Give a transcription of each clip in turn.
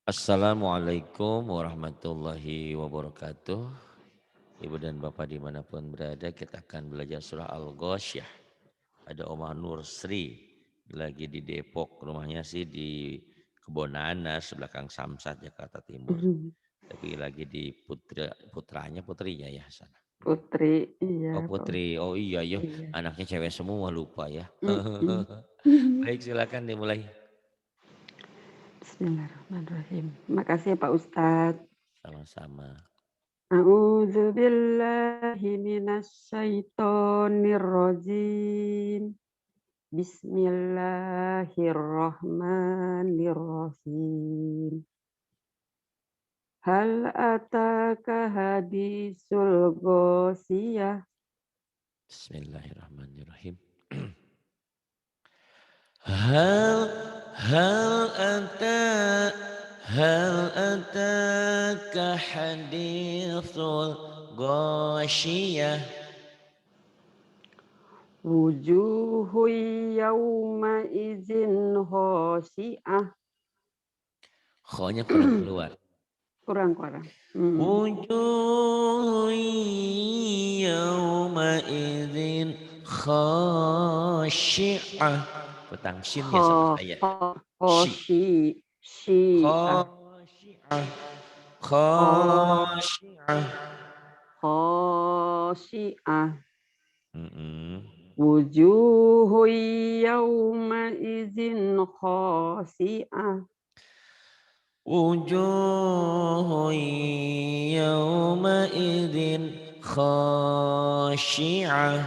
Assalamualaikum warahmatullahi wabarakatuh. Ibu dan Bapak dimanapun berada, kita akan belajar surah Al-Ghasyiyah. Ada Omah Nur Sri, lagi di Depok, rumahnya sih di Kebonanas, belakang Samsat, Jakarta Timur. Tapi lagi di putrinya ya sana. Putri, iya Oh Pak. Putri, oh iya ya, Iya. anaknya cewek semua lupa ya. Mm-mm. Baik silakan dimulai. Bismillahirrahmanirrahim. Makasih ya Pak Ustadz. Sama-sama. A'udzu billahi minasyaitonir rajim. Bismillahirrahmanirrahim. Hal ataka hadisul ghosiyah. Bismillahirrahmanirrahim. هل هل أتى هل أتاك حديث الغاشية. Wujuhu yawma izin khosyi'ah. Kho-nya kurang keluar. Kurang. Wujuh yawma idzin khasyi'ah. Petang shinnya sama saya. Shi. Syi'ah. Khasyi'ah. Khasyi'ah. Khosyi'ah. Mm-mm. Wujuhu yawma izin khosyi'ah. Wujuh yawma idzin khasyi'ah.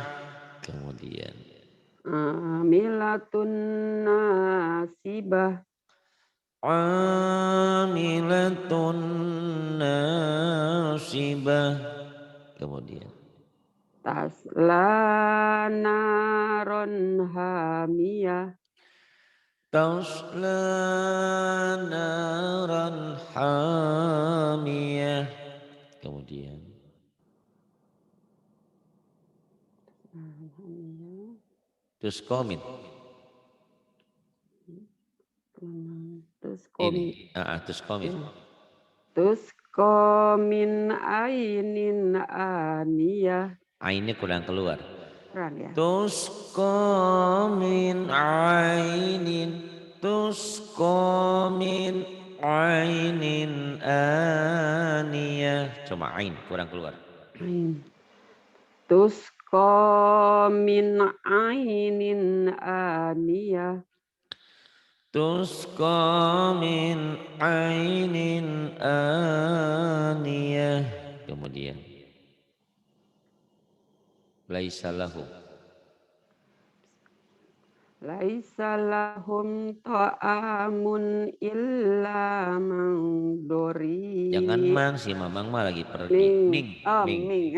Kemudian Amilatun nasibah. amilatun nasibah. Kemudian Tasla naron hamiyah. tasla naran hamiyah. Kemudian terus komin Terus ini komi. terus komin Terus komin ainin aniyah. ainnya kurang keluar. Kurang ya. Tusqa ainin tusqa ainin aniyah. Cuma ain kurang keluar. Ain. Terus komin ainin aniyah. Tusqa ainin aniyah. Kemudian laisa lahu. Laisa lahum ta'amun illa man Jangan dori. mang si mamang mah lagi pergi. Ming. Ming Oh, ming. ming.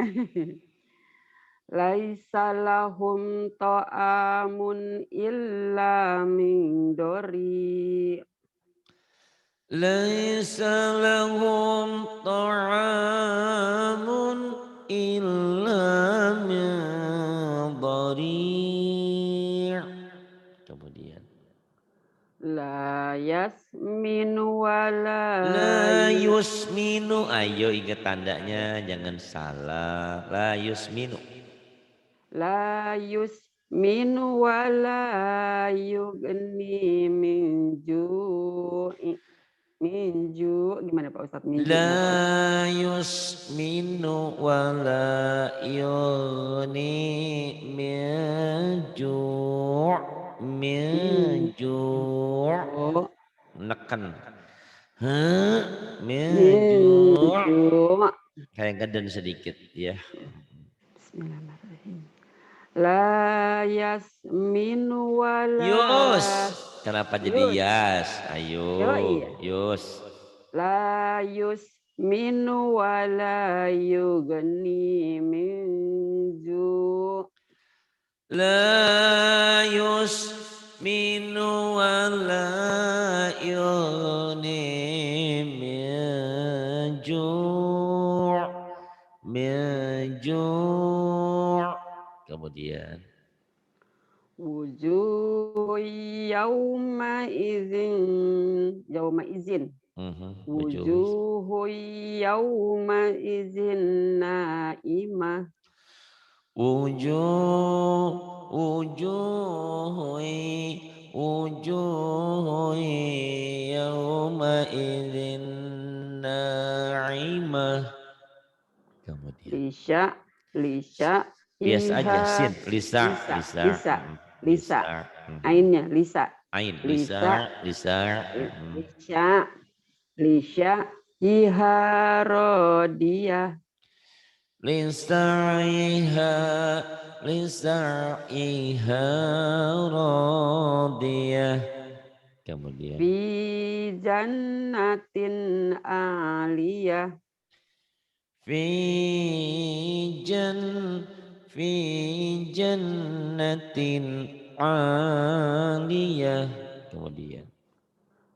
Laisa lahum ta'amun illa min dori. Laisa lahum ta'amun illa min dhari'. Kemudian La yasmin wala la yusminu. Ayo ingat tandanya, jangan salah. La yusminu. la yusmin wala yugni min ju gimana Pak Ustadz min ju nya Pak Ustadz. La yusminu wa la yughni min ju'. Min Min ju'. ju Neken. Min min ju'. ju. Kayak ngeden sedikit ya. Bismillahirrahmanirrahim. La yasmin Yus. wala Kenapa jadi yus. yas? Ayo. Yo iya. Yus. La yusmin wala yugni min ju. La yusminu wa la yughni min ju'. Min ju'. Kemudian Wujuh yauma izin. Wujuh. Wujuh yauma izin naimah. Wujuh wujuh yauma idzin na'imah. Kemudian Lisya biasa aja iha sin lisa lisa lisa lisa. lisa Ainnya lisa. ain Lisa lisa lisa lisya lisya iha rodiyah. lisaiha lisaiha radiyah. Kemudian Fi jannatin aliyah. fi jan fi jannatin aliyah. Kemudian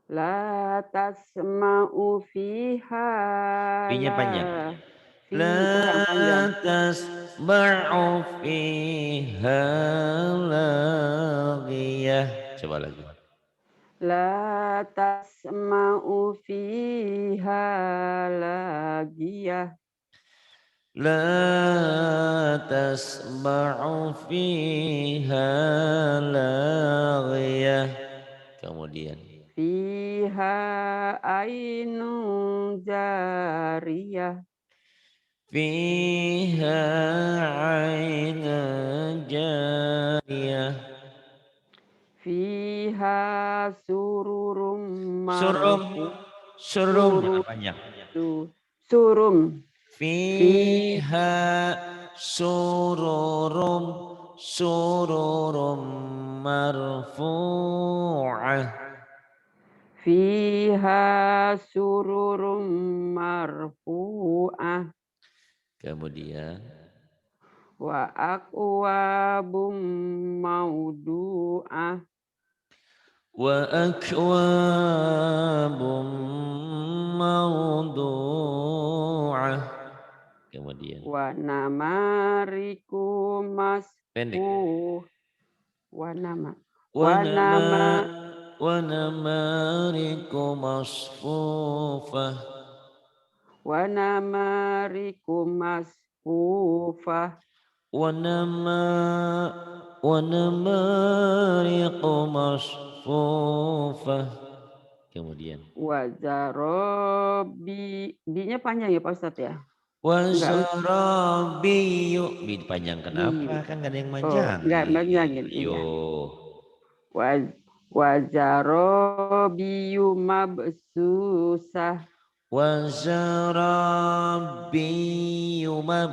La tasma'u fiha fi-nya la panjang. fi yang panjang. La tasma'u fiha laghiyah. Coba lagi. La tasma'u fiha lagiyah. La tasma'u fiha laghiyah. Kemudian Fiha ainun jariyah. fiha 'ainun jariyah. Fiha sururum Surum marfu. surum jangan Surum panjang. surum. Fi Fiha sururum sururum marfu'ah. Fiha sururum marfu'ah. Kemudian Wa akwabum maudu'ah. wa akwabum mawdu'ah. Kemudian Wa namariku pendek. masfuh. Wa nama. Wa Wa nama nama. wa namariku masfufah. Wa namariku masfufah. Wanama wanamariqu masfufah. Kemudian Wa zarobi. Binya panjang ya Pak Ustadz ya? Enggak, wazarabiyu dipanjangkan biu. apa kan gak ada yang Oh, enggak manjangin. panjangin. Iya. Yo Wajarobiyu mabsusah. wazarabiyu mab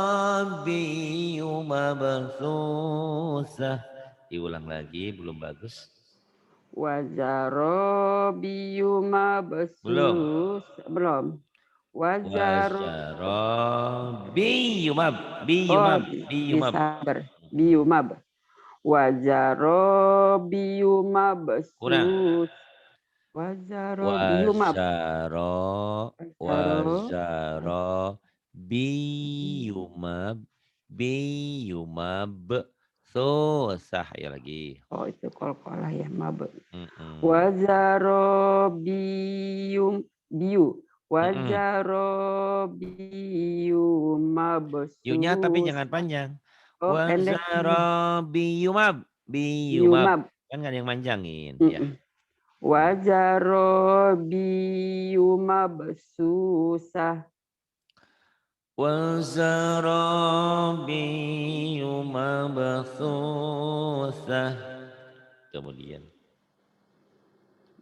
wazarabiyu mabthusah. Diulang lagi belum bagus. Wajarobiyu Belum. mabsus. Belum. Wazaro. Biyumab, Oh, biyumab, biyumab. disabar. Biumab. Wajarobiyu Kurang. mabsus. Wajarobiyumab. Wazaro, Wazaro. wazaro, biyumab, biyumab. Susah ya lagi. Oh, itu kol-kolah ya, mab. Mm-mm. Wazarobiyum biu. Mm-mm. Wazarobiyum Yunya tapi mabsus. jangan panjang. Oh, pendek. Wazaro, biyumab, biyumab. Biyumab. Kan gak ada yang manjangin ya. Mm-mm. Wazarobiyum mabsusah. Wazarabiyu mabthusah. Kemudian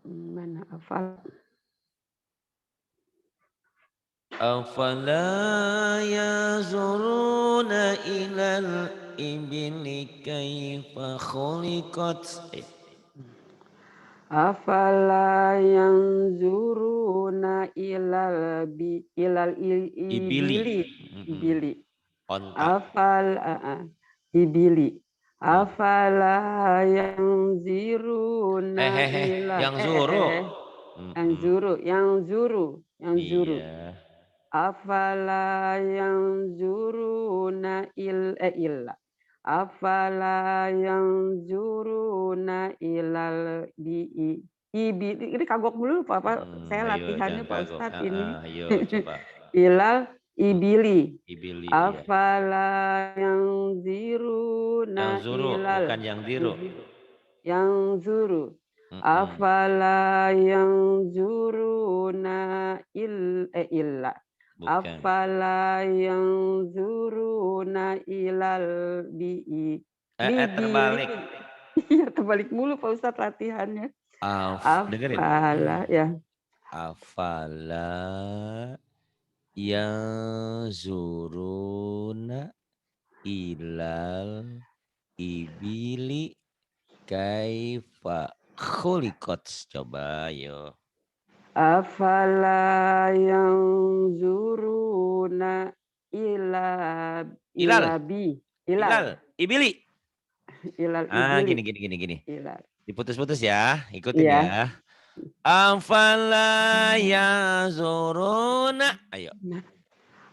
Mana hafal? afala yazuruna ilal ibli kaifa khuliqat. Afala yanzuruna ilal Ibili. ibili. Mm-mm. Ibili. Onta. Ibili. Mm. Afala yanziruna ila Yang zuru. Mm-mm. yang zuru. Iya. Afala yanzuruna illa. Afala yanzuruna ilal ini kagok mulu Pak, saya Ayo latihannya jangan Pak kagok. Ustadz ini. Ayo coba. Ilal Hmm, ibili. Ibili iya. Afala Yang yanzuruna zuru bukan ilal yang diru. ibili. Yanzuru. Mm-mm. Afala yanzuruna illa. Bukan. Afala yanzuruna ilal libili. Terbalik. Iya, terbalik mulu Pak Ustadz latihannya. Dengerin. Afala ya. Afala yanzuruna ilal ibili kaifa khuliqat. Coba yo. Afala yanzuruna ila Ilal, ilabi ilal, ibili. ilal Gini, ibili gini, gini, gini. ilal. Diputus-putus ya, ikutin Iya. ya. Afala yazuruna. Ayo. Nah,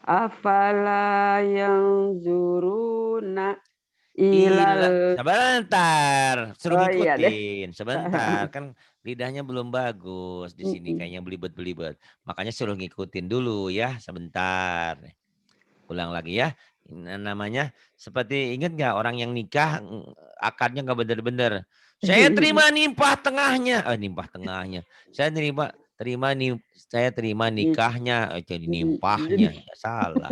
afala yanzuruna ilal. Sebentar, suruh Oh iya deh. ngikutin. Sebentar, kan lidahnya belum bagus di sini, kayaknya belibet-belibet. Makanya suruh ngikutin dulu ya, sebentar. Ulang lagi ya. Namanya seperti ingat nggak orang yang nikah akadnya nggak bener-bener. Saya terima nimpah tengahnya. Nimpah tengahnya. Saya terima nikahnya. Jadi nimpahnya. Ya salah.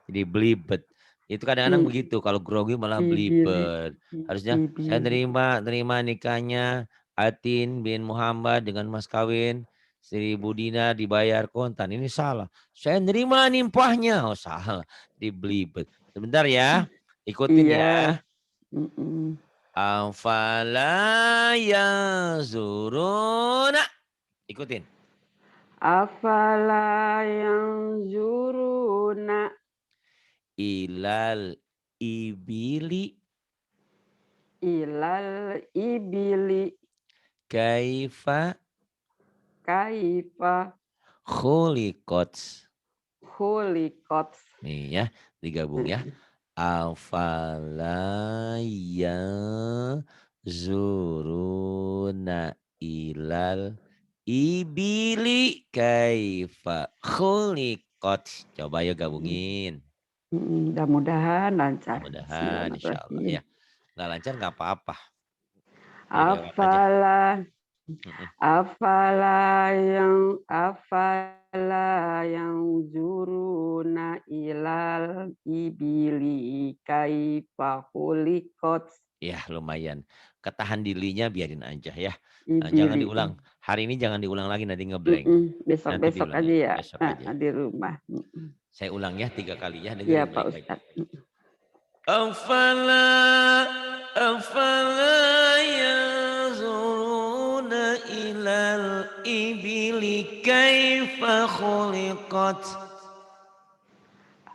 Jadi belibet. Itu kadang-kadang begitu. Kalau grogi malah Ibili belibet. Harusnya saya ibili. terima nikahnya Atin bin Muhammad dengan mas kawin Sri Budina dibayar kontan. Ini salah. Saya nerima nimpahnya. Oh salah. Dibelibet. Sebentar ya. Ikutin Iya. ya. Afala yazuruna. Ikutin. Afala yanzuruna Ilal ibili ilal ibili kaifa kaifa khuliqat. khuliqat. Nih ya, digabung ya. Afala zuruna ilal ibili kaifa khuliqat. Coba ya gabungin. Mudah-mudahan lancar. Mudah-mudahan insya Allah Bismillahirrahmanirrahim. ya. Nggak lancar nggak apa-apa. Ya lewat aja. Afala Mm-mm. afala yang zuruna ilal ibili kaifa khuliqat. Ya lumayan. Ketahan dirinya biarin aja ya. Jangan Ibili. diulang. Hari ini jangan diulang lagi nanti ngeblank. Nanti Besok-besok diulang aja ya. ya. Besok aja. Di rumah. Saya ulang ya 3 kali ya. Iya Dengerin Pak baik-baik. Ustadz. Afala yanzuruna ilal ibili kaifa khuliqat.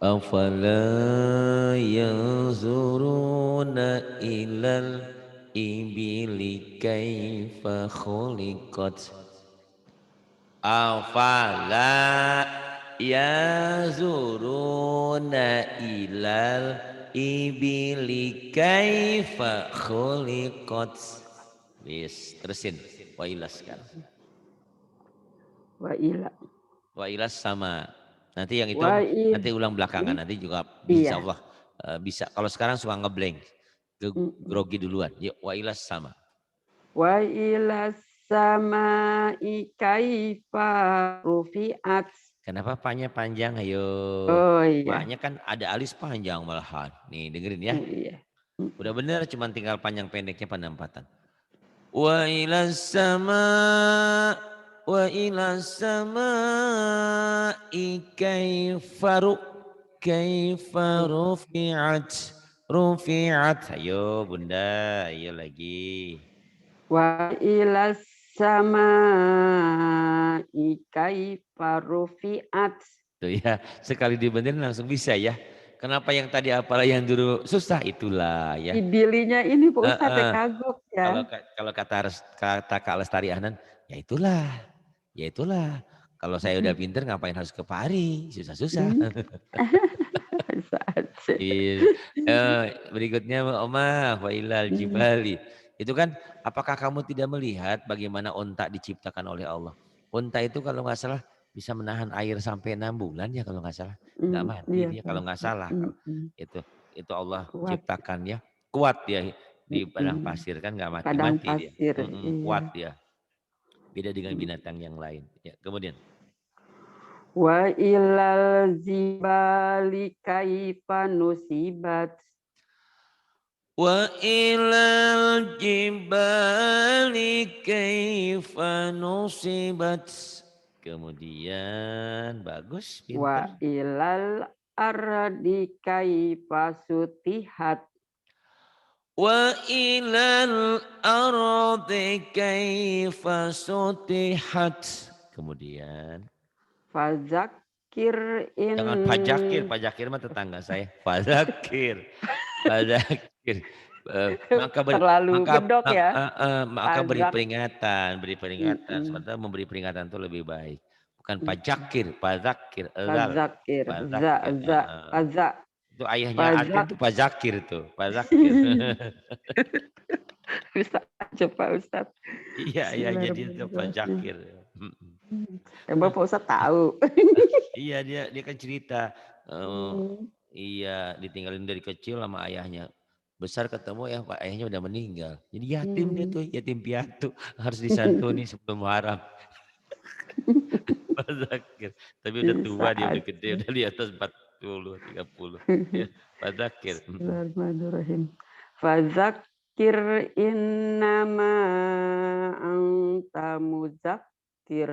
Afala yanzuruna ilal ibili kaifa khuliqat. Afala yazuruna ilal ibili kaifa khuliqat. Wis, terusin. Wa ilas sekarang. Wa ilas sama. Nanti yang itu nanti ulang belakangan nanti juga insya Allah bisa. Kalau sekarang suka ngeblank. Grogi duluan. Yuk, wa ilas sama. Wa ilas sama kaifa rufi'at. Kenapa paknya panjang? Ayo. Oh iya. Maknya kan ada alis panjang malahan. Nih dengerin ya. Iya. Udah bener cuman tinggal panjang pendeknya penempatan. Wa ilas sama kaifa rufi'at. Ayo bunda, ayo lagi. Wa ilas sama kaifa rufi'at. Tuh ya, sekali dibenerin langsung bisa ya. Kenapa yang tadi apalah yang dulu susah itulah ya. Ibilinya ini Pak Ustadz kagok ya. Kalau kata Kak Lestari Ahnan, ya itulah. Ya itulah. Kalau saya udah pinter ngapain harus ke Pari? Susah-susah. Bisa aja. Iya. Berikutnya Oma wa ilal jibali. Itu kan apakah kamu tidak melihat bagaimana unta diciptakan oleh Allah? Unta itu kalau nggak salah bisa menahan air sampai 6 bulan ya kalau nggak salah. Nggak mati Iya dia kalau Pak nggak Ustadz, salah. Itu itu Allah kuat, ciptakan ya. Kuat dia di padang mhm, pasir kan nggak padang mati-mati dia. pasir, iya. Kuat dia. Beda dengan binatang yang lain. Ya, kemudian. Wa ilal jibali kaifa nusibat. Wa ilal jibali kaifa nusibat. Kemudian bagus, Wa pinter. ilal ardi kaifa sutihat. Wa ilal ardi kaifa sutihat. Kemudian Fazakir in jangan pajakir mah tetangga saya. Fazakir. Fadzakir. Maka beri terlalu maka bedok ya. maka Fazak, beri peringatan. Sementara memberi peringatan itu lebih baik. Bukan pajakir, fadzakir, zal. fazakir, za, Fadzakir, za, fazak, Itu ayahnya Adin fazak. tuh Pazakir tuh, Pazakir. Bisa aja Pak Ustadz. Iya, ayahnya dia tuh Bismillahirrahmanirrahim. Pazakir. Bapak Ustadz tahu. Iya, dia kan cerita, eee, iya ditinggalin dari kecil sama ayahnya. Besar ketemu ya Pak ayahnya udah meninggal. Jadi yatim dia tuh, yatim piatu, harus disantuni sebelum haram. Pak Zakir. Tapi udah tua Bisa dia, udah gede, aja. udah di atas 40, 30. Ya, Pak Zakir. Bismillahirrahmanirrahim. Fazakir innama anta muzakkir.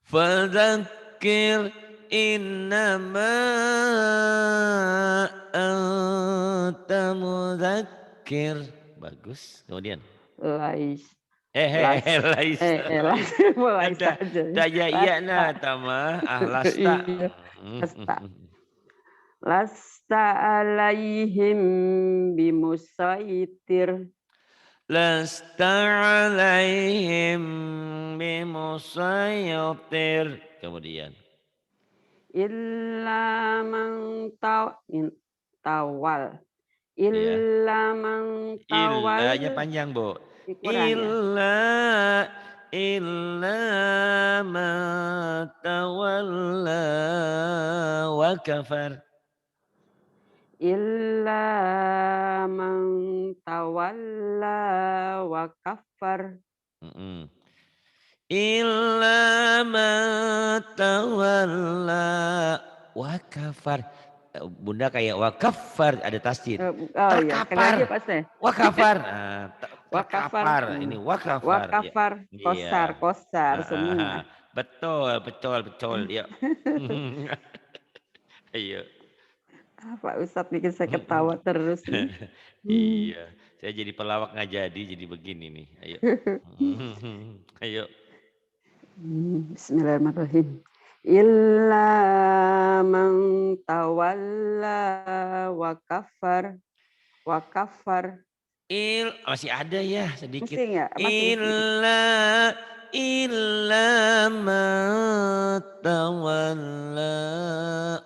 Fadzakir innama anta mudzakir. Bagus. Kemudian. Lais, las, Laisa. las, mulai Ada saja. daya Lasta, iyana tama lasta. iya, lasta. Lasta alaihim bimusaitir. Lasta alaihim bimusaytir. Kemudian. Illa man tawal. Ya. Illa man Illanya tawal. panjang, Bu. Kurang ya? Illa ma tawalla wa kafar. Illa man tawalla wa kafar. Mm-mm. Illa ma tawalla wa kafar. Bunda kayak wa kafar ada tasdid. Oh ya, sekali lagi Terkapar. Pak Ustaz. Wa kafar. Wakafar, Terkapar. Ini wa kafar. Ya. wakafar, kosar, Iya. kosar semua. Ah, betul. Yuk. Ayo. Pak Ustadz bikin saya ketawa terus nih. Iya, saya jadi pelawak nggak jadi begini nih. Ayo. Ayo. Bismillahirrahmanirrahim. Illa man tawalla wa kafar. Wa kafar. Masih ada ya sedikit. Masih nggak? Masih sedikit. Illa ma tawalla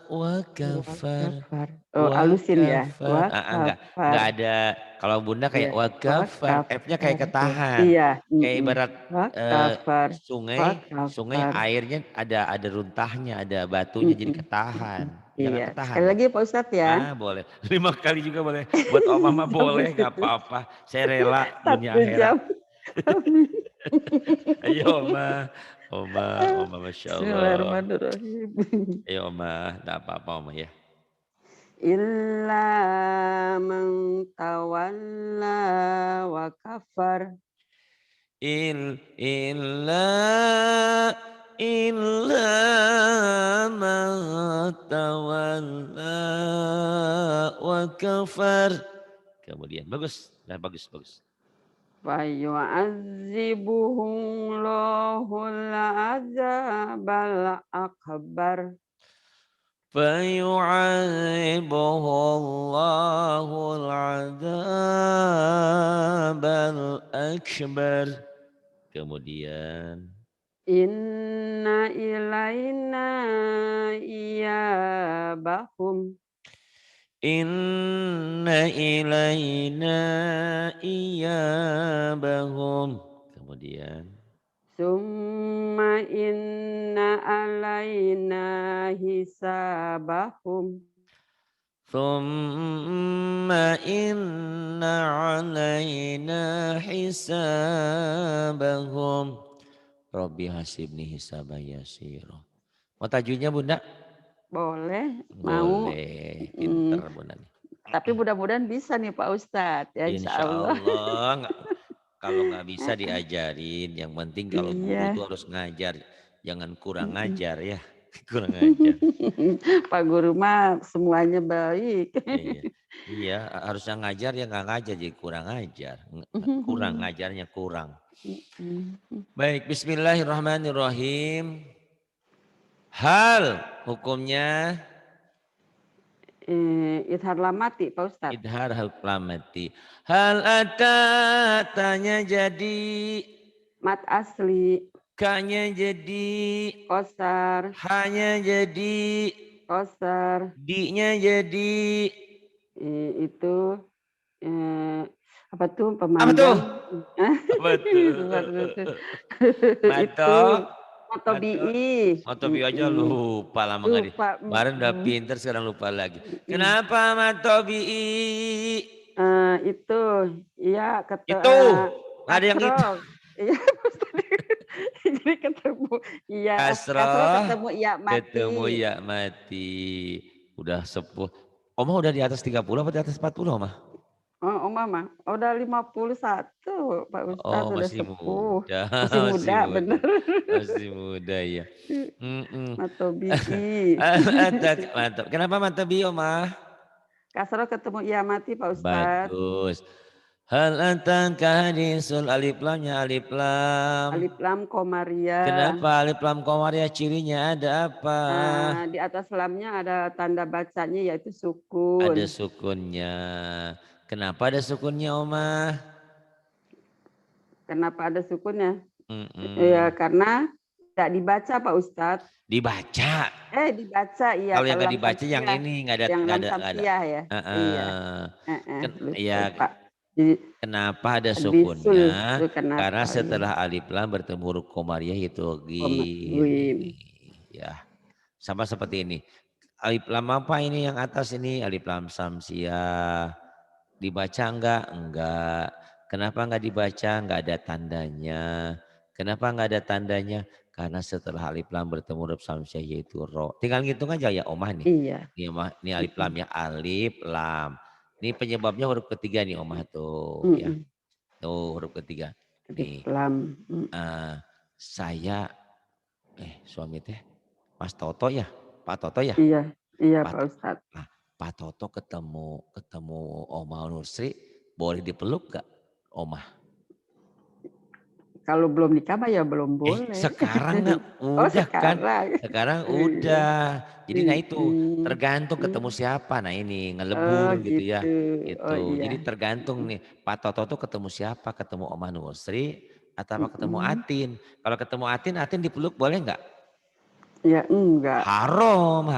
wa Wa kafar. kafar. Oh, Wa alusin ya. kafar. Wa Enggak kafar. ada. Kalau Bunda kayak Ya. wa Wa kafar. F-nya kayak kafar. Ya. ketahan. Iya. Kayak ibarat Wa eh, kafar. Wa sungai kafar. airnya ada runtahnya, ada batunya jadi ketahan. Jangan Iya. ketahan Sekali dong. lagi Pak Ustadz ya. Boleh. 5 kali juga boleh. Buat Oma mah Sampai boleh, nggak apa-apa. Saya rela dunia 1 jam. akhirat. Ayo Oma, Masya Allah. Bismillahirrahmanirrahim. Ayo Oma, nggak apa-apa Oma ya. Illa man tawalla wa kafar. Illa ma tawalla wa kafar. Kemudian bagus. Nah, bagus. Fayu'adzibuhum lahul azabal akbar. فيعذبه الله العذاب الأكبر. Kemudian Inna ilaina iyabahum. Inna ilaina iyabahum. Kemudian Summa inna alaina hisabahum. thumma inna alaina hisabahum. Rabbi hasibni hisaban yasira. Mau tajwidnya Bunda? Boleh, mau. Boleh, Mm, pinter Bunda nih. tapi mudah-mudahan bisa nih Pak Ustadz, ya insya Insya Allah. Allah, kalau nggak bisa diajarin. Yang penting kalau guru Iya. tuh harus ngajar, jangan kurang Mm-mm. ngajar ya, kurang ngajar. Pak Guru mah semuanya baik. Iya, iya harusnya ngajar ya nggak ngajar jadi kurang ngajar, kurang ngajarnya kurang. Baik, Bismillahirrahmanirrahim. Hal hukumnya Idhar lamati Pak Ustadz. idhar huklamati. Hal ada tanya jadi, Mat asli, kanya jadi, kosar, hanya jadi, kosar, di-nya jadi. itu apa tuh Apa tuh? pemanjang. Apa tuh? Itu Mato, mato, motobi'i. Matobi aja lupa lama nggak di. Lupa. Kemarin udah pinter sekarang lupa lagi. Kenapa Matobi? Itu iya Itu nggak ada yang itu. kasroh. Iya, jadi ketemu iya kasroh Kasroh ketemu iya ketemu mati. ya mati. Udah sepuh. Oma udah di atas 30 apa di atas 40 Oma? Oh, mama udah 51 Pak Oh Ustadz, udah masih sepuh. muda, Masih masih muda, muda. bener. Masih muda ya. Mm-mm. Matobi'i. Mantap. Kenapa mantap bio mah? Kasroh ketemu iya mati Pak Ustadz. Bagus. Hal atangka hadisul alif lamnya alif lam. Alif lam komaria. Kenapa alif lam komaria cirinya ada apa? Di atas lamnya ada tanda bacanya yaitu Ada sukun. sukunnya. Kenapa ada sukunnya Oma? Kenapa ada sukunnya? Ya Mm-mm. karena tidak dibaca Pak Ustadz. Dibaca. Dibaca iya Kalau yang kalau nggak lam dibaca yang samsiah. ini nggak ada Yang nggak lam ada nggak ada. samsiah ya. Iya. Ya Lupa. Jadi kenapa ada bisul sukunnya? itu Karena kenapa ya? setelah alif lam bertemu huruf komariah itu gini. Wim. Ya, sama seperti ini. Alif lam apa ini yang atas ini? Alif lam samsiah. Dibaca enggak? Enggak. Kenapa enggak dibaca? Enggak ada tandanya. Kenapa enggak ada tandanya? Karena setelah alif lam bertemu huruf samsiah yaitu ro. Tinggal ngitung aja ya Omah nih. Iya. Ini alif lam ya, alif lam. Ini penyebabnya huruf ketiga nih Omah tuh ya. Tuh huruf ketiga. Alif Nih. lam. Saya suami teh Mas Toto ya, Pak Toto ya. Iya, iya Pak Pak Toto. Ustadz. Nah, Pak Toto ketemu Oma Nusri, boleh dipeluk gak Oma? Kalau belum nikah mah ya belum boleh. Sekarang Oh udah kan? sekarang. Sekarang Iya. udah. Jadi nah itu tergantung ketemu siapa. Nah ini Oh ngelebur gitu ya. gitu. Oh Itu. iya. Jadi tergantung nih Pak Toto tuh ketemu siapa? Ketemu Oma Nusri atau ketemu Atin. Kalau ketemu Atin, Atin dipeluk boleh nggak? Ya enggak. Haram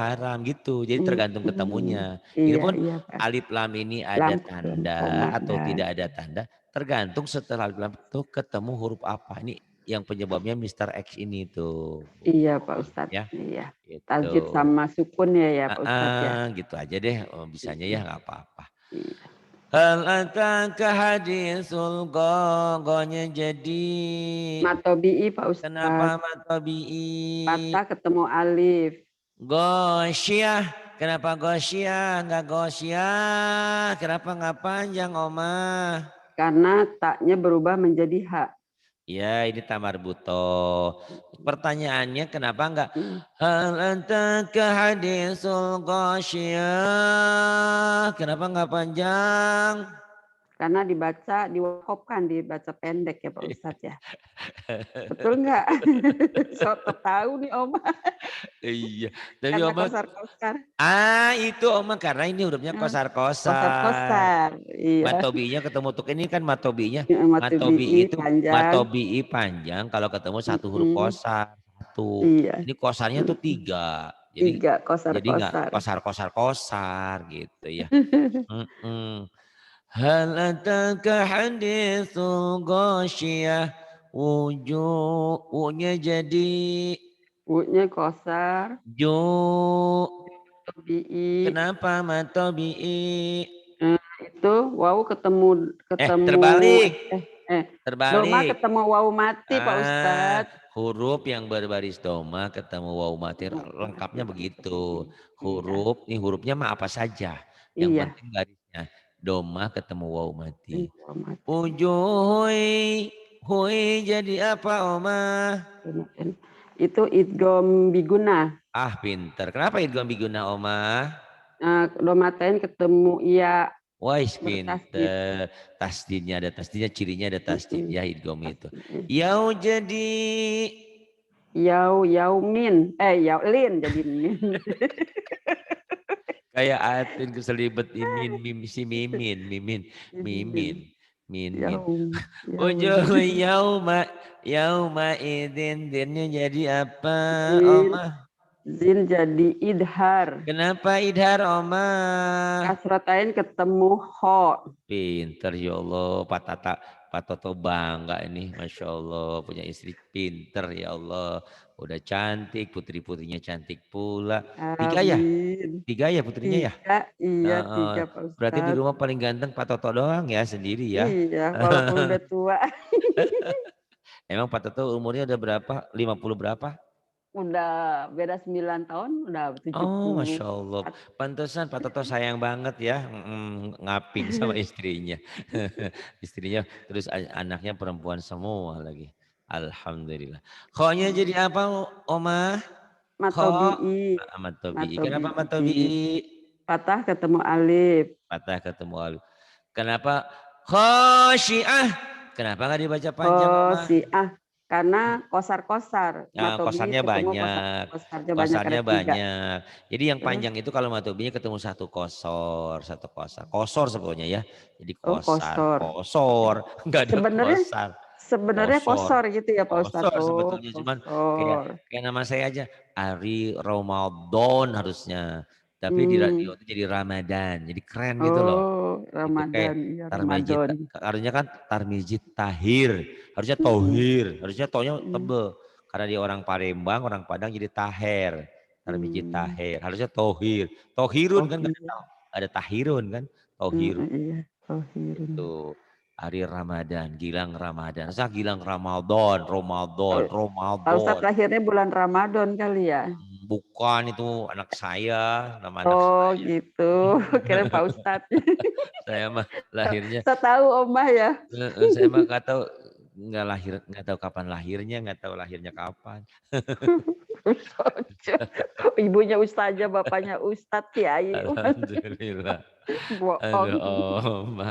gitu. Jadi tergantung ketemunya. Ini Iya, pun iya Pak. alif lam ini Lam, ada lam tanda koma atau dan tidak ada tanda. Tergantung setelah alif lam itu ketemu huruf apa. Ini yang penyebabnya Mister X ini tuh. iya Pak Ustadz. Ya, Iya. gitu. Tajwid sama sukun ya Pak Ustadz ya. Gitu aja deh. Bisanya ya nggak apa-apa. Iya. Hal ataka hadisul gogonya jadi. Matobi'i Pak Kenapa Ustadz. matabi'i? Patah ketemu alif. Gosyah. Kenapa gosyah? Enggak gosyah. Kenapa enggak panjang, Oma? Karena taknya berubah menjadi hak. Ya, ini tamar buto. Pertanyaannya kenapa enggak? Hal antaka hadisul gosyah. Kenapa enggak panjang? Karena dibaca, diwakofkan, dibaca pendek ya Pak Ustadz ya. Betul nggak? So tahu nih Oma. Iya, tapi Karena Oma kosar-kosar. itu Oma karena ini hurufnya Heeh, kosar-kosar. kosar-kosar, iya. Matobi'nya ketemu tuk ini kan matobi'nya. Heeh, Matobi matobi'i itu panjang, matobi'i panjang kalau ketemu satu huruf mhm, kosar, satu. iya, Ini kosarnya tuh mhm, 3. Jadi 3 jadi nggak kosar-kosar. kosar-kosar-kosar gitu ya. Mm-mm. Hal ataka hadithu ghasyiyah wujuhnya jadi U-nya kosar, ju. tobi'i, Kenapa matobi'i? itu wawu ketemu ketemu Terbalik, eh, doma terbalik. ketemu wawu mati Pak Ustadz. Huruf yang berbaris doma ketemu wawu mati lengkapnya begitu. Iya, Ini hurufnya mah apa saja. Yang iya, penting garisnya doma ketemu wawu iya, mati. wawu mati. Ujuhui, hui jadi apa Oma? Itu idgham biguna. Pinter. Kenapa idgham biguna Oma? Domaten ketemu iya Wais bertasdid. pinter. Tasdidnya ada tasdidnya, cirinya ada tasdid Mm-mm. ya idgham itu. Tasdid. Yau jadi Yaumin, yaulin jadi min. kayak Atin keselibet imin mim si mimin mimin mimin Min. min. Yaum. Ujung yauma idin dinnya jadi apa Zin, Oma? zin jadi idhar. Kenapa idhar Oma? Kasratain ketemu ho. Pinter ya Allah, Pak Toto bangga ini, Masya Allah punya istri pinter ya Allah. Udah cantik, putri-putrinya cantik pula. Tiga ya? Amin. Tiga ya putrinya ya? Tiga, iya Heeh. tiga Pak Berarti di Ustadz. rumah paling ganteng Pak Toto doang ya sendiri ya. Iya, walaupun udah tua, Emang Pak Toto umurnya udah berapa? 50 berapa? udah beda 9 tahun, udah Oh, Masya 74. Allah. Pantesan Pak Toto sayang banget ya, ngaping sama istrinya. Istrinya terus anaknya perempuan semua lagi. Alhamdulillah. Kho-nya jadi apa, Oma? Kho. Matobi'i, Matobi'i. Kenapa matobi'i. matobi'i? Patah ketemu alif. Patah ketemu alif. Kenapa khosyiah? Kenapa nggak dibaca panjang, Oma? Khosi'ah. Karena kosar-kosar. Nah, Matobi'i kosannya ketemu banyak, kosarnya banyak, ada kosannya 3. banyak. Jadi yang Terus, panjang itu kalau matobinya ketemu satu kosor, satu kosar. Kosor sebetulnya ya. Jadi oh kosar, kosor. kosor, enggak ada Sebenarnya kosar. sebenarnya Kosor, kosor gitu ya Pak Ustadz. kosor Oh, sebetulnya cuman kayak kosor. kayak nama saya aja Ari Ramadan harusnya. Tapi di Hmm. radio itu jadi Ramadan, jadi keren gitu loh. Oh, Itu kayak Ramadan, iya Tarmijit, Ramadan. harusnya kan Tarmijit Tahir, harusnya Hmm. Tohir, harusnya tohnya Hmm. tebel. Karena dia orang Palembang, orang Padang jadi Taher, Tarmijit Hmm. Taher, harusnya Tohir, Tohirun Oh kan nggak iya. ada Tahirun kan, Tohirun Iya. Oh Hirun. itu hari Ramadan, Gilang Ramadan, saya Gilang Ramadan, Ramadan, Pak Ustadz Ramadan. lahirnya bulan Ramadan kali ya? Bukan itu anak saya, nama anak Oh saya. gitu. Kira Pak Ustadz. Saya mah lahirnya Saya tahu Omah ya. Saya mah nggak tahu nggak tahu kapan lahirnya, nggak tahu lahirnya kapan. Ibunya ustazah, bapaknya ustadz, kiai. Alhamdulillah. Aduh, Bohong. Oma.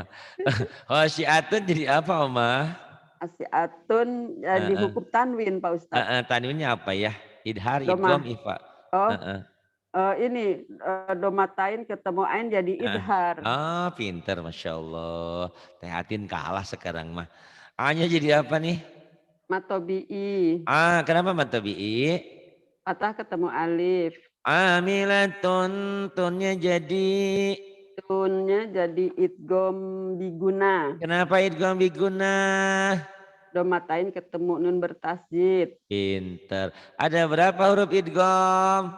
Oh, si Atun jadi apa, Oma? Asiatun jadi Heeh. hukum tanwin Pak Ustadz. Tanwinnya apa ya? Idhar, idgham, Doma. ifa. Oh, Heeh. ini domatain ketemu ain jadi Heeh. idhar. Pinter, Masya Allah. Teh Atin kalah sekarang mah. A-nya jadi apa nih? Matobi'i. Kenapa matabi'i? Patah ketemu alif. Amilatun, tunnya jadi. Tunnya jadi idgom diguna. Kenapa idgham biguna? Domatain ketemu nun bertasjid. Pinter. Ada berapa huruf idgham?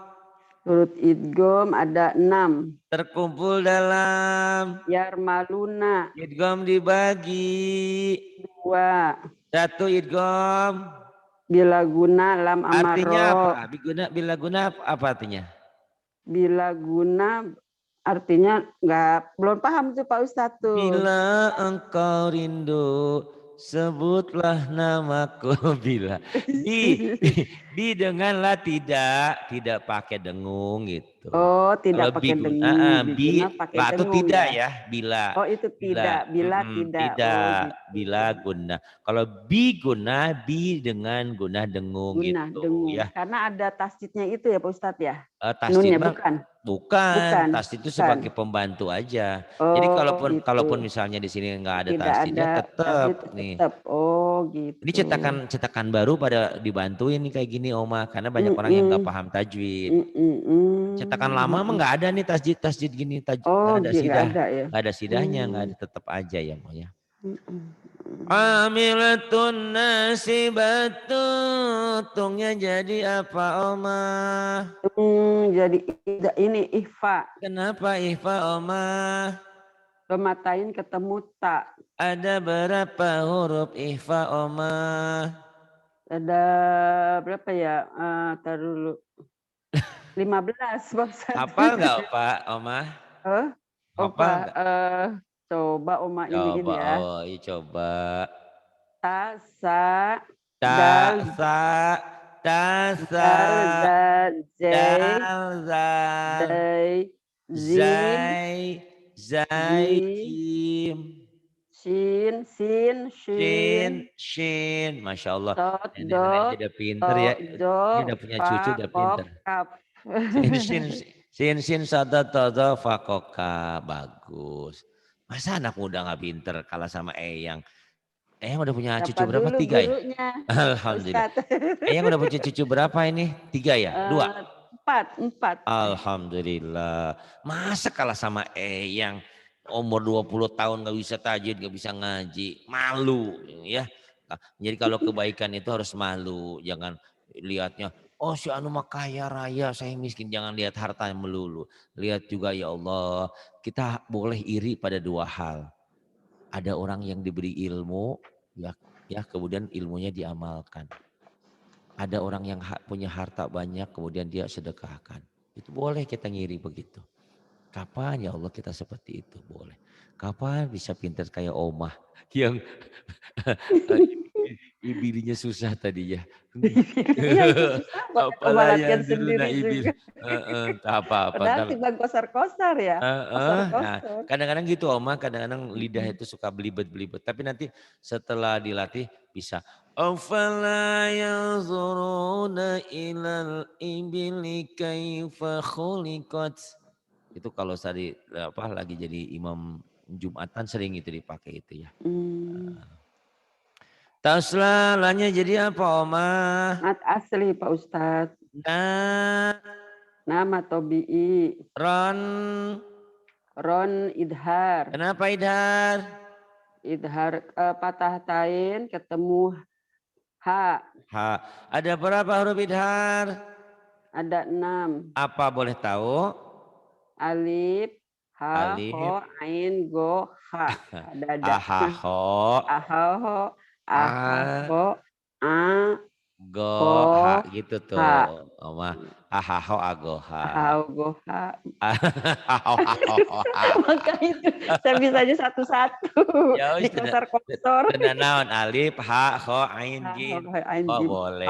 Huruf idgom ada 6. Terkumpul dalam Yarmaluna idgham dibagi. 2. Satu idgham. Bila guna lam Artinya apa? amaro. Bila guna apa artinya? Bila guna artinya belum paham tuh Pak Ustadz tuh. Bila engkau rindu, sebutlah namaku. Bila di denganlah tidak pakai dengung gitu. gitu. Oh, Kalau tidak pakai dengung, biguna pakai la itu dengung tidak ya. ya, bila. Oh, itu Bila, tidak, bila tidak. Oh, tidak, gitu. bila guna. Kalau biguna, bi dengan guna dengung Guna, gitu dengung. ya. Karena ada tasdidnya itu ya Pak Ustadz ya. Tasdid Nunnya mah bukan, bukan, bukan, tasdid itu bukan. sebagai pembantu aja. Jadi Oh, kalaupun gitu. kalaupun misalnya di sini nggak ada Tidak tasdidnya ada tasdid tetap nih. tetap. Oh, Ini gitu. cetakan baru pada dibantuin nih kayak gini Oma karena banyak orang yang nggak Mm-mm, paham tajwid. Cetakan mm-mm, lama mah mm-mm. nggak ada nih tasdid gini Oh, nggak ada nggak sidah, ada ya. nggak ada sidahnya, nggak Hmm, ada, tetap aja ya Mo ya. mm-mm. Amilatun nasibatun, tungnya jadi apa Oma? Jadi ini ihfa. Kenapa ihfa Oma? Pematain ketemu tak. Ada berapa huruf ihfa Oma? Ada berapa ya? Tar dulu. 15 Pak Ustadz. Hafal nggak Pak Oma? Oh, Hafal Opa, nggak? coba Oma iniin Coba, ya. oh iya coba. Ta, sa, Ta, dal, sa, ta, sa, dal, dal, zai, dal, zal, dai, zin, zai, zai, zi, jim, shin, sin, shin, shin, shin. Masya Allah. tot, Nenek-nenek dot, aja udah pinter to, ya. do, Ini udah punya fa, cucu udah kof, pinter. kaf. Shin, shin, shin, shin, sada, todo, fakoka. Bagus. Masa anak muda nggak pinter kalah sama Eyang? Eyang udah punya cucu Siapa berapa? dulu 3 ya? gurunya, Pak Alhamdulillah. Ustadz? Eyang udah punya cucu berapa ini? 3 ya? 2? Eh, empat, empat. Alhamdulillah. Masa kalah sama Eyang umur 20 tahun gak bisa tajwid, gak bisa ngaji. Malu ya. Jadi kalau kebaikan itu harus malu. Jangan lihatnya, oh si Anu mah kaya raya, saya miskin. Jangan lihat harta melulu. Lihat juga ya Allah, kita boleh iri pada 2 hal. Ada orang yang diberi ilmu, ya kemudian ilmunya diamalkan. Ada orang yang punya harta banyak kemudian dia sedekahkan. Itu boleh kita ngiri begitu. Kapan ya Allah kita seperti itu? Boleh. Kapan bisa pintar kayak Omah yang ibilinya susah tadi ya. Iya itu susah banget Oma Apalah latihan yang diruna sendiri ibil. juga. Tak apa-apa. Padahal timbang kosar-kosar ya. Nah, Kosar-kosar. kadang-kadang gitu Oma, kadang-kadang lidah itu suka belibet-belibet. Tapi nanti setelah dilatih bisa. Afala yanzuruna ilal ibili kaifa khuliqat. Itu kalau tadi lagi jadi imam Jumatan sering itu dipakai itu ya. Hmm. Taslalanya jadi apa Oma? Mat asli Pak Ustadz. Nah, Nama Tobi'i. ron. Ron idhar. Kenapa Idhar? Idhar patah tain ketemu ha. Ha. Ada berapa huruf Idhar? Ada 6. Apa boleh tahu? Alif, ha, Alif, ho, ain, go, ha. Ada. ahaho, Ahaho, a, ahaho, a, go, ha ho, gitu tuh. ha. Oma, ahaho, agoha. Ahaho, go, ha. Ahaho, Maka itu saya bisa aja satu-satu. ya Di wis kosor-kosor. naon alif, ha, ho, ain, Ahaho, jim. ain, Oh jim, ha. boleh.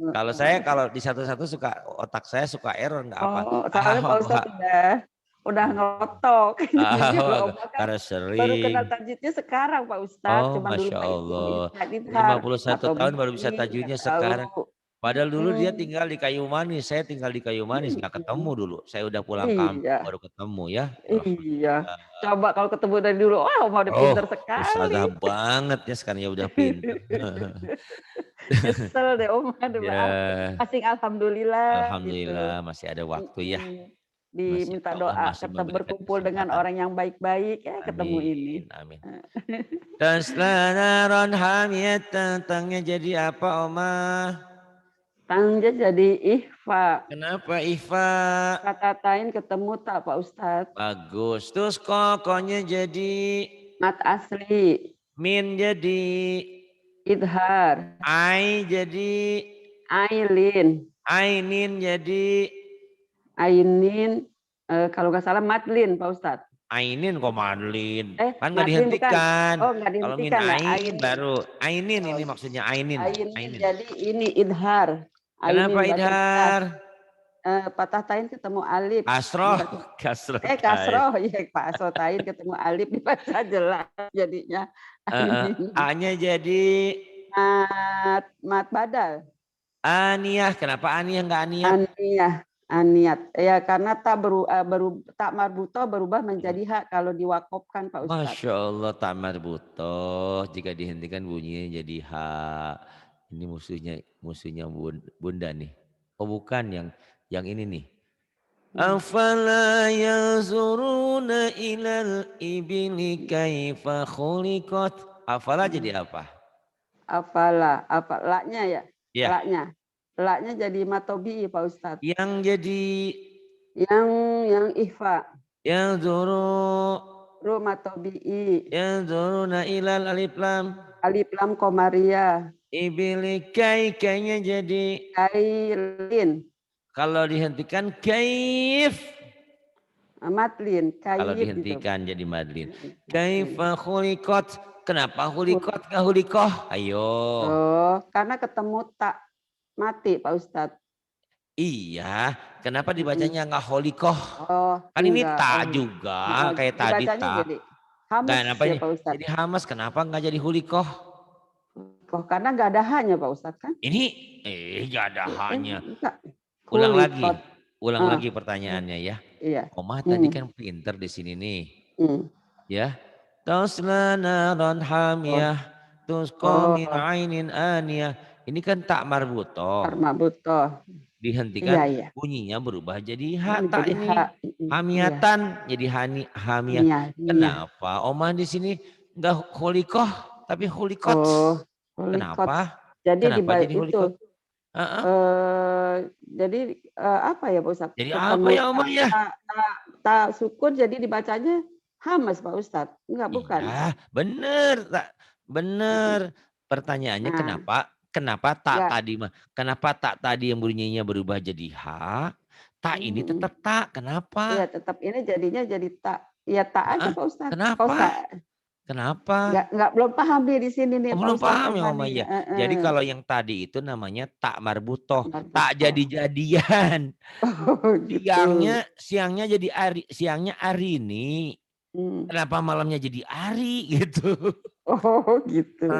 Kalau saya kalau di satu-satu suka otak saya suka error nggak apa. Oh, soalnya Ahaho, Pak agoha. Ustadz udah ngelotok. Jadi Ahaho, kalau Oma kan karena baru kenal sering. tajwidnya sekarang Pak Ustadz. Oh Cuma dulu Masya Pak itu Allah. Idhar 51 atau tahun baru bisa bi'i, nggak tajwidnya sekarang. tahu. Padahal dulu dia Mm-mm. tinggal di Kayu Manis, saya tinggal di Kayu Manis, nggak ketemu Mm-mm. dulu. Saya udah pulang kampung Iya, baru ketemu ya. iya. Alhamdulillah. Coba kalau ketemu dari dulu, wah Oma udah Oh, pinter sekali. ustazah banget ya sekarang ya udah pinter. Nyesel deh Oma, aduh maaf. Ya, Masih alhamdulillah gitu. alhamdulillah masih ada waktu ya. Mm-mm. Masih Diminta Allah doa, masih ketemu memberikan berkumpul dengan kesempatan. orang yang baik-baik, ya ketemu ini. Amin, amin. Tasla naron hamiyatan, tentangnya jadi apa Oma? Tangja jadi ihfa. Kenapa Iva? Kata-katain ketemu tak Pak Ustadz? Bagus. Terus kokonya jadi Mat asli, min jadi idhar, ai jadi ailin, ainin jadi ainin, kalau nggak salah madlin Pak Ustadz. ainin kok madlin. Kan nggak Madlin bukan? dihentikan. Oh, nggak Kalau min dihentikan ya, ain ainin. baru ainin Oh, ini maksudnya ainin. ainin Ainin. jadi ini idhar. Kenapa Ainin baca idhar. idhar? patah tain ketemu alif. Kasroh, Dibaca- kasroh tain. kasroh, ya Pak Sotain ketemu alif dibaca jelas jadinya. Ini A-nya jadi mat badal. aniyah. Kenapa aniyah nggak aniat? Aniyah, aniat. Ya karena tak marbuto berubah menjadi hak kalau diwakofkan Pak Ustadz. Masya Allah, tamar butoh. Jika dihentikan bunyinya jadi ha. Ini musuhnya bunda nih. Oh bukan, yang ini nih. Afala yanzuruna ilal ibili kaifa khuliqat. Afala jadi apa? Afala, laknya ya, Ya, laknya. Laknya jadi matobi Pak Ustadz. yang jadi Yang ihfa, yanzuru ru matobi, yanzuruna ilal alif lam alif lam komaria, ibili kayaknya jadi kailin, kalau dihentikan kaif. matlin, Kalau kayib gitu. dihentikan jadi madlin. Matlin. Kaifa khuliqat. Kenapa khuliqat ke khuliqah? Ayo. Oh, karena ketemu tak mati Pak Ustadz. Iya. Kenapa dibacanya nggak khuliqah? Oh, Kan ini enggak. tak Oh, juga. Kayak tadi dibacanya tak. jadi hamas Kenapa ya ini? Pak Ustadz. Jadi hamas. Kenapa nggak jadi khuliqah? Oh, karena nggak ada hanya Pak Ustadz kan? Ini nggak ada hanya. Enggak. Ulang lagi. Kulikot. Ulang lagi pertanyaannya ya. Iya. Oma tadi kan pinter di sini nih. Hmm. Ya. Tasla naran hamiyah. Tusqa min ainin aniyah. Ini kan tak marbutoh. Marbutoh. Dihentikan Iya. bunyinya berubah jadi ha tak Jadi ini. iya. Hamiatan jadi hamiyah. Iya. Kenapa Oma di sini enggak kholikoh tapi khulikot? Oh, khulikot. Kenapa? Jadi Kenapa jadi khulikot? Jadi apa ya Pak Ustadz? Jadi Ketemu apa ya Oma ya? tak sukun jadi dibacanya hamas Pak Ustadz. Enggak, bukan. Iya, bener. Bener. Pertanyaannya kenapa? Kenapa tak tadi mah? Kenapa tak tadi yang bunyinya berubah jadi ha? Tak ini tetap tak. Kenapa? Iya, tetap ini jadinya jadi tak. Ya tak aja Pak Ustadz. Kenapa? Kenapa? Enggak belum paham nih di sini nih Pak Belum Ustadz. paham ya Oma ya. Jadi kalau yang tadi itu namanya tak marbutoh, tak jadi-jadian. Oh, gitu. Siangnya jadi siangnya Arini. Kenapa malamnya jadi Ari gitu? Oh gitu.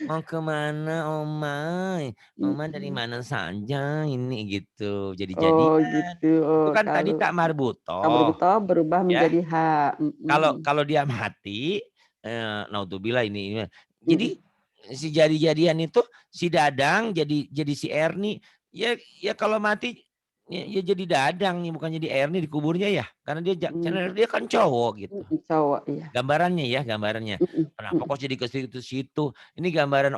Mau kemana Oma? Oma dari mana saja ini gitu. Jadi-jadian. Oh gitu. Itu kan tadi tak marbutoh. Tak marbutoh berubah menjadi ha. Kalau dia mati, naudzubillah ini. Jadi si jadi-jadian itu si Dadang jadi si Erni. Ya kalau mati ya jadi Dadang nih, bukan jadi Erni di kuburnya ya. Karena dia kan cowok gitu. Cowok, iya. Gambarannya. Kenapa kok jadi ke situ? Ini gambaran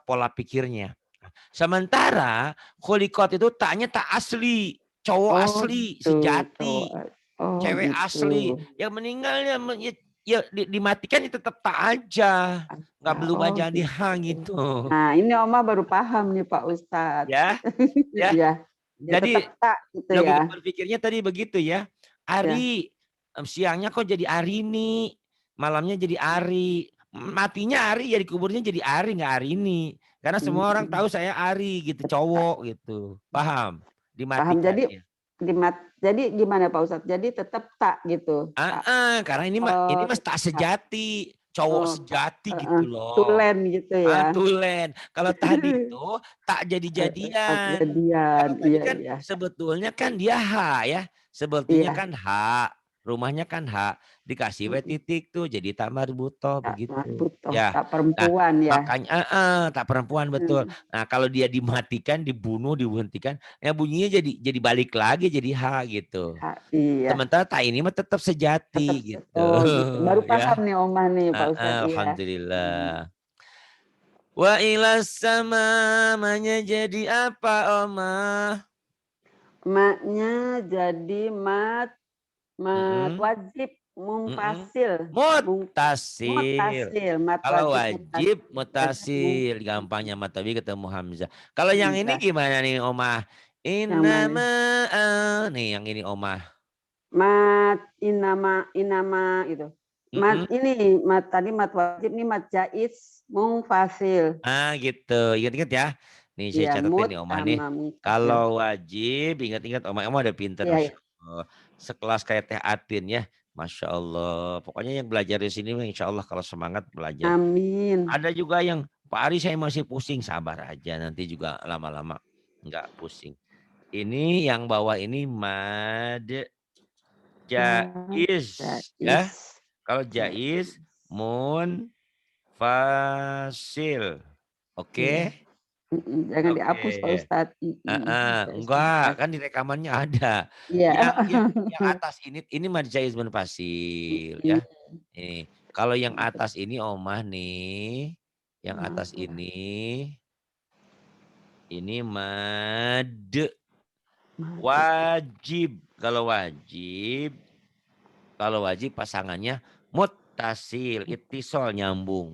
pola pikirnya. Sementara khulikot itu taknya tak asli, cowok asli, sejati. Cewek gitu. asli. Yang meninggalnya ya dimatikan ya tetap tak aja. Nggak berubah jadi hang gitu. Nah ini Oma baru paham nih Pak Ustadz. Ya. Jadi tak, gitu logika ya. berpikirnya tadi begitu ya. Ari, siangnya kok jadi Arini, malamnya jadi Ari. Matinya Ari, ya dikuburnya jadi Ari, nggak Arini. Karena semua orang tahu saya Ari gitu, cowok gitu. Paham? Dimatikan. Paham. Jadi gimana Pak Ustadz? Jadi tetap tak gitu. Karena ini mas tak sejati. Cowok sejati gitu loh. Tulen gitu ya. Tulen. Kalau tadi itu tak jadi-jadian. Iya. Sebetulnya kan dia H ya. Sebetulnya kan H. Rumahnya kan H. Dikasih W titik tuh jadi tak marbutoh begitu. Ya. Tak perempuan ya. Makanya tak perempuan betul. Nah kalau dia dimatikan, dibunuh, dihentikan, ya bunyinya jadi balik lagi jadi H gitu. Iya. Sementara tak ini mah tetap sejati gitu. Gitu. Baru paham nih Oma nih Pak Ustadz. Alhamdulillah. Wa ilas sama maknya jadi apa Oma? Maknya jadi mat wajib mutasil. Kalau wajib mutasil. Gampangnya matawi ketemu hamzah. Kalau yang ini gimana nih Oma? Innama nih yang ini Oma. Inama gitu. Tadi mat wajib nih mat jaiz mufasil. Gitu. Ingat-ingat ya. Nih saya Iya, catatkan mut nih Omah nih. sama mutasil. Kalau wajib, ingat-ingat Omah ada pinter, Iya, iya. Masya Allah. Sekelas kayak Teh Atin ya. Masya Allah. Pokoknya yang belajar di sini, Insya Allah kalau semangat belajar. Amin. Ada juga yang, Pak Ari saya masih pusing, sabar aja. Nanti juga lama-lama nggak pusing. Ini yang bawah ini mad jaiz. Jais. Ya. Kalau jaiz, Jais. mun, fasil. Iya. Oke? Jangan dihapus Pak Oke. Ustadz. Jais Enggak, kan munfasil. di rekamannya ada. Iya. Yang atas ini mad jaiz munfasil ya. Ini kalau yang atas ini Omah nih, yang atas ini mad wajib. Kalau wajib pasangannya muttasil, ittisal nyambung,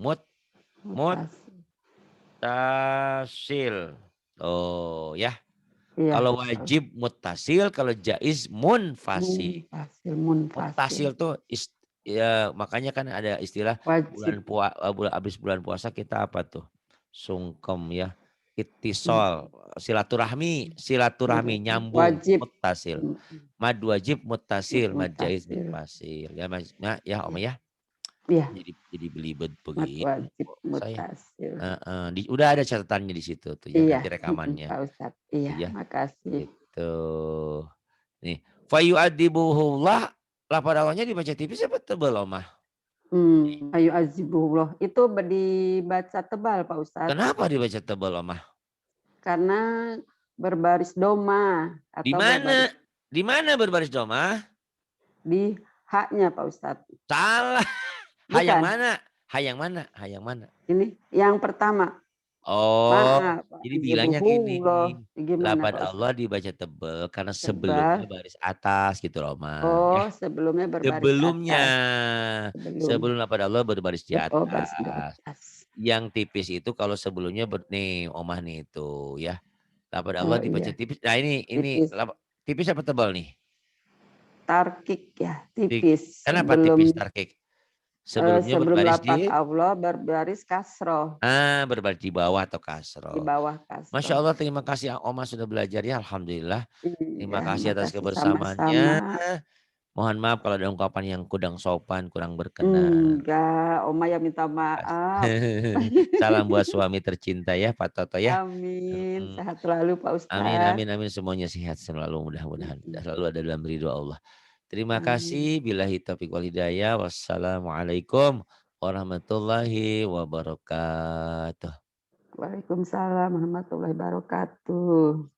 muttasil. Oh ya. Iya. Kalau wajib muttasil, kalau jaiz munfasil. Munfasil. Muttasil tuh ya makanya kan ada istilah Wajib. habis bulan puasa kita apa tuh? Sungkem ya. Mm, Ittisal, silaturahmi nyambung, Wajib. muttasil. Mad wajib muttasil, mad jaiz Mutasil. munfasil. Ya Mas, ya Om ya. Iya. Jadi belibet Mat begini wajib kok saya. mutasil. Udah ada catatannya di situ tuh ya, Iya. nanti rekamannya. Pak Ustadz. Iya, Ya. makasih. Gitu. Nih, fayu'adibuhullah, lafaz Allahnya dibaca tipis apa tebal Omah? Ayu azibullah itu dibaca tebal Pak Ustadz. Kenapa dibaca tebal Omah? Karena berbaris doma Di atau mana? Di mana berbaris doma? di haknya Pak Ustadz. Salah. Bukan. Hayang mana? Ini yang pertama. Oh, Maaf. jadi bilangnya gini. Gimana Lafaz Pak Ustadz? Allah dibaca tebal karena Tebal. sebelumnya baris atas gitu loh, Mah. Oh, Ya. sebelumnya berbaris Sebelumnya. atas. Sebelum lafaz Allah berbaris di atas. Oh, baris di atas. Yang tipis itu kalau sebelumnya nih Omah nih itu ya. Lafaz Allah Oh, dibaca iya. tipis. Nah ini Tipis. tipis apa tebal nih? Tarkik ya, tipis. Kenapa Sebelum tipis tarkik? Sebelumnya sebelum berbaris lafaz di Allah berbaris kasroh. berbaris di bawah atau Di kasroh. bawah kasroh. Masya Allah, terima kasih Oma sudah belajar ya, alhamdulillah. Terima kasih atas kebersamaannya. Sama-sama. Mohon maaf kalau ada ungkapan yang kurang sopan, kurang berkenan. Enggak, Oma yang minta maaf. Salam buat suami tercinta ya, Pak Toto ya. Amin. Sehat selalu Pak Ustadz. Amin. Semuanya sehat selalu, mudah-mudahan. Selalu ada dalam ridho Allah. Terima kasih. Billahi taufiq wal hidayah. Wassalamualaikum warahmatullahi wabarakatuh. Waalaikumsalam warahmatullahi wabarakatuh.